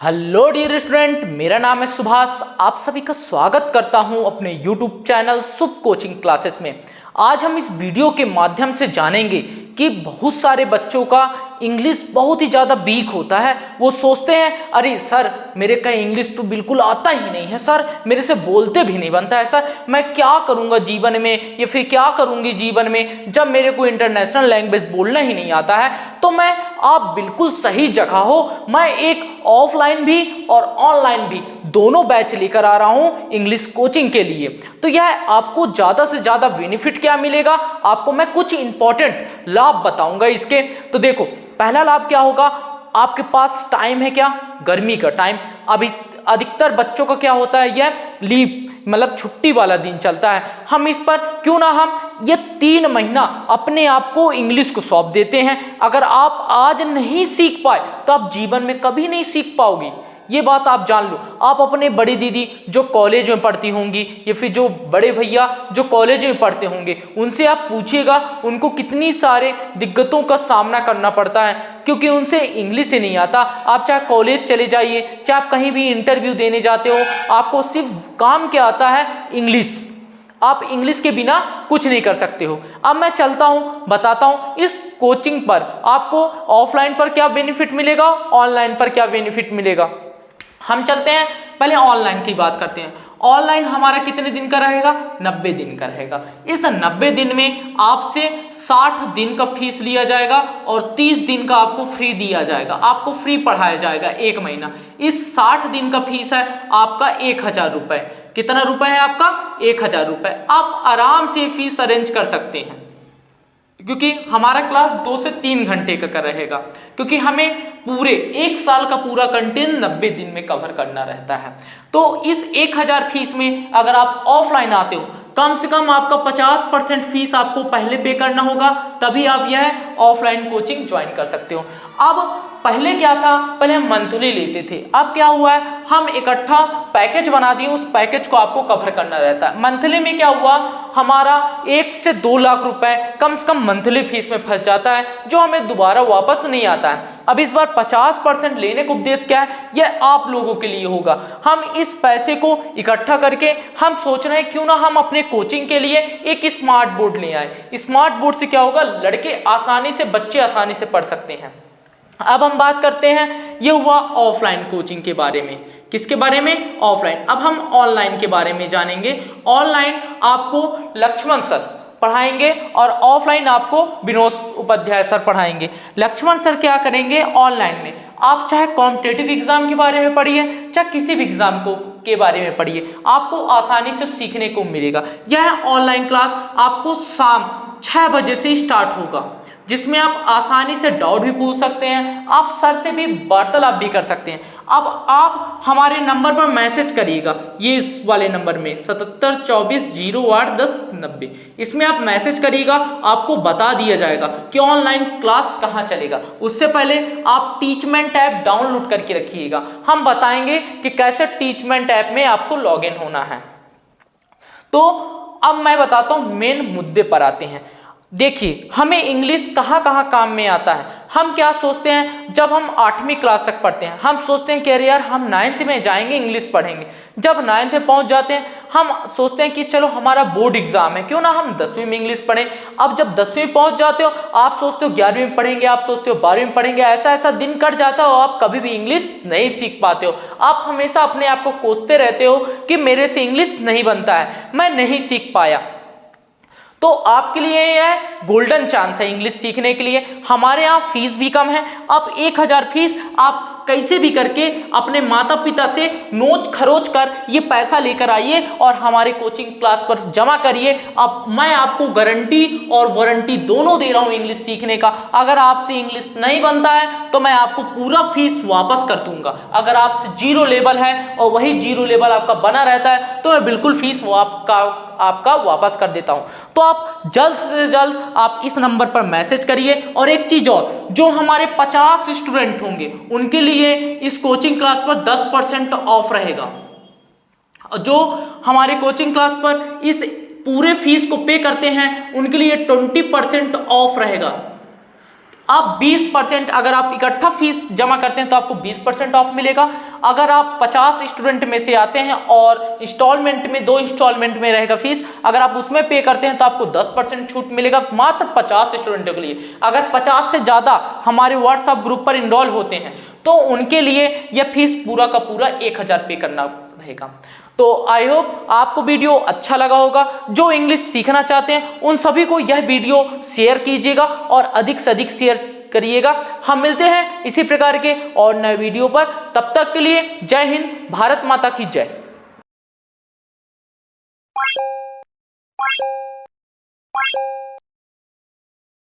Hello dear student, मेरा नाम है सुभाष। आप सभी का स्वागत करता हूं अपने यूट्यूब चैनल शुभ कोचिंग क्लासेस में। आज हम इस वीडियो के माध्यम से जानेंगे कि बहुत सारे बच्चों का इंग्लिश बहुत ही ज़्यादा वीक होता है। वो सोचते हैं अरे सर मेरे का इंग्लिश तो बिल्कुल आता ही नहीं है, सर मेरे से बोलते भी नहीं बनता है, सर मैं क्या करूँगा जीवन में या फिर क्या करूँगी जीवन में जब मेरे को इंटरनेशनल लैंग्वेज बोलना ही नहीं आता है। तो मैं आप बिल्कुल सही जगह हो। मैं एक ऑफलाइन भी और ऑनलाइन भी दोनों बैच लेकर आ रहा हूं इंग्लिश कोचिंग के लिए। तो यह आपको ज़्यादा से ज़्यादा बेनिफिट क्या मिलेगा, आपको मैं कुछ इंपॉर्टेंट लाभ बताऊंगा इसके। तो देखो, पहला लाभ क्या होगा, आपके पास टाइम है क्या, गर्मी का टाइम। अभी अधिकतर बच्चों का क्या होता है, यह लीव मतलब छुट्टी वाला दिन चलता है। हम इस पर क्यों ना हम ये 3 महीना अपने आप को इंग्लिश को सौंप देते हैं। अगर आप आज नहीं सीख पाए तो आप जीवन में कभी नहीं सीख पाओगे, ये बात आप जान लो। आप अपने बड़ी दीदी जो कॉलेज में पढ़ती होंगी या फिर जो बड़े भैया जो कॉलेज में पढ़ते होंगे, उनसे आप पूछिएगा उनको कितनी सारे दिक्कतों का सामना करना पड़ता है क्योंकि उनसे इंग्लिश ही नहीं आता। आप चाहे कॉलेज चले जाइए, चाहे आप कहीं भी इंटरव्यू देने जाते हो, आपको सिर्फ काम क्या आता है, इंग्लिश। आप इंग्लिश के बिना कुछ नहीं कर सकते हो। अब मैं चलता हूँ बताता हूँ इस कोचिंग पर आपको ऑफलाइन पर क्या बेनिफिट मिलेगा, ऑनलाइन पर क्या बेनिफिट मिलेगा। हम चलते हैं पहले ऑनलाइन की बात करते हैं। ऑनलाइन हमारा कितने दिन का रहेगा, 90 दिन का रहेगा। इस 90 दिन में आपसे 60 दिन का फीस लिया जाएगा और 30 दिन का आपको फ्री दिया जाएगा, आपको फ्री पढ़ाया जाएगा 1 महीना। इस 60 दिन का फीस है आपका 1000 रुपये। कितना रुपए है आपका, 1000 रुपये। आप आराम से फीस अरेंज कर सकते हैं क्योंकि हमारा क्लास 2 से 3 घंटे का रहेगा, क्योंकि हमें पूरे 1 साल का पूरा कंटेंट 90 दिन में कवर करना रहता है। तो इस 1000 फीस में अगर आप ऑफलाइन आते हो, कम से कम आपका 50% फीस आपको पहले पे करना होगा, तभी आप यह ऑफलाइन कोचिंग ज्वाइन कर सकते हो। अब पहले क्या था, पहले हम मंथली लेते थे। अब क्या हुआ है, हम इकट्ठा पैकेज बना दिए, उस पैकेज को आपको कवर करना रहता है। मंथली में क्या हुआ, हमारा 1 से 2 लाख रुपए कम से कम मंथली फीस में फंस जाता है, जो हमें दोबारा वापस नहीं आता है। अब इस बार 50% लेने का उद्देश्य क्या है, यह आप लोगों के लिए होगा। हम इस पैसे को इकट्ठा करके हम सोच रहे हैं क्यों ना हम अपने कोचिंग के लिए एक स्मार्ट बोर्ड ले आए। स्मार्ट बोर्ड से क्या होगा, लड़के आसानी से, बच्चे आसानी से पढ़ सकते हैं। अब हम बात करते हैं, ये हुआ ऑफलाइन कोचिंग के बारे में। किसके बारे में, ऑफलाइन। अब हम ऑनलाइन के बारे में जानेंगे। ऑनलाइन आपको लक्ष्मण सर पढ़ाएंगे और ऑफलाइन आपको विनोद उपाध्याय सर पढ़ाएंगे। लक्ष्मण सर क्या करेंगे ऑनलाइन में, आप चाहे कॉम्पिटेटिव एग्जाम के बारे में पढ़िए, चाहे किसी भी एग्जाम को के बारे में पढ़िए, आपको आसानी से सीखने को मिलेगा। यह ऑनलाइन क्लास आपको शाम 6 बजे से स्टार्ट होगा, जिसमें आप आसानी से डाउट भी पूछ सकते हैं, आप सर से भी वार्तालाप भी कर सकते हैं। अब आप हमारे नंबर पर मैसेज करिएगा, ये इस वाले नंबर में 7724081090, इसमें आप मैसेज करिएगा, आपको बता दिया जाएगा कि ऑनलाइन क्लास कहाँ चलेगा। उससे पहले आप टीचमेंट ऐप डाउनलोड करके रखिएगा, हम बताएंगे कि कैसे टीचमेंट ऐप में आपको लॉग इन होना है। तो अब मैं बताता हूँ, मेन मुद्दे पर आते हैं। देखिए, हमें इंग्लिश कहाँ कहाँ काम में आता है। हम क्या सोचते हैं, जब हम 8वीं क्लास तक पढ़ते हैं, हम सोचते हैं कि अरे यार हम 9th में जाएंगे इंग्लिश पढ़ेंगे। जब 9th में पहुंच जाते हैं, हम सोचते हैं कि चलो हमारा बोर्ड एग्जाम है, क्यों ना हम 10वीं में इंग्लिश पढ़ें। अब जब 10वीं पहुंच जाते हो, आप सोचते हो 11वीं में पढ़ेंगे, आप सोचते हो 12वीं में पढ़ेंगे। ऐसा ऐसा दिन कट जाता हो, आप कभी भी इंग्लिश नहीं सीख पाते हो। आप हमेशा अपने आप को कोसते रहते हो कि मेरे से इंग्लिश नहीं बनता है, मैं नहीं सीख पाया। तो आपके लिए यह गोल्डन चांस है इंग्लिश सीखने के लिए। हमारे यहाँ फीस भी कम है। अब 1000 फीस आप कैसे भी करके अपने माता पिता से नोच खरोच कर ये पैसा लेकर आइए और हमारे कोचिंग क्लास पर जमा करिए। अब मैं आपको गारंटी और वारंटी दोनों दे रहा हूँ इंग्लिश सीखने का। अगर आपसे इंग्लिश नहीं बनता है तो मैं आपको पूरा फीस वापस कर दूंगा। अगर आपसे 0 लेवल है और वही 0 लेवल आपका बना रहता है तो मैं बिल्कुल फीस आपका वापस कर देता हूं। तो आप जल्द से जल्द आप इस नंबर पर मैसेज करिए। और एक चीज और, जो हमारे 50 स्टूडेंट होंगे उनके लिए इस कोचिंग क्लास पर 10% ऑफ रहेगा। जो हमारे कोचिंग क्लास पर इस पूरे फीस को पे करते हैं उनके लिए 20% ऑफ रहेगा। आप 20% अगर आप इकट्ठा फीस जमा करते हैं तो आपको 20% ऑफ मिलेगा। अगर आप 50 स्टूडेंट में से आते हैं और इंस्टॉलमेंट में 2 इंस्टॉलमेंट में रहेगा फीस, अगर आप उसमें पे करते हैं तो आपको 10% छूट मिलेगा मात्र 50 स्टूडेंटों के लिए। अगर 50 से ज़्यादा हमारे व्हाट्सएप ग्रुप पर इनरोल होते हैं तो उनके लिए यह फीस पूरा का पूरा 1000 पे करना रहेगा। तो आई होप आपको वीडियो अच्छा लगा होगा। जो इंग्लिश सीखना चाहते हैं उन सभी को यह वीडियो शेयर कीजिएगा और अधिक से अधिक शेयर करिएगा। हम मिलते हैं इसी प्रकार के और नए वीडियो पर, तब तक के लिए जय हिंद, भारत माता की जय।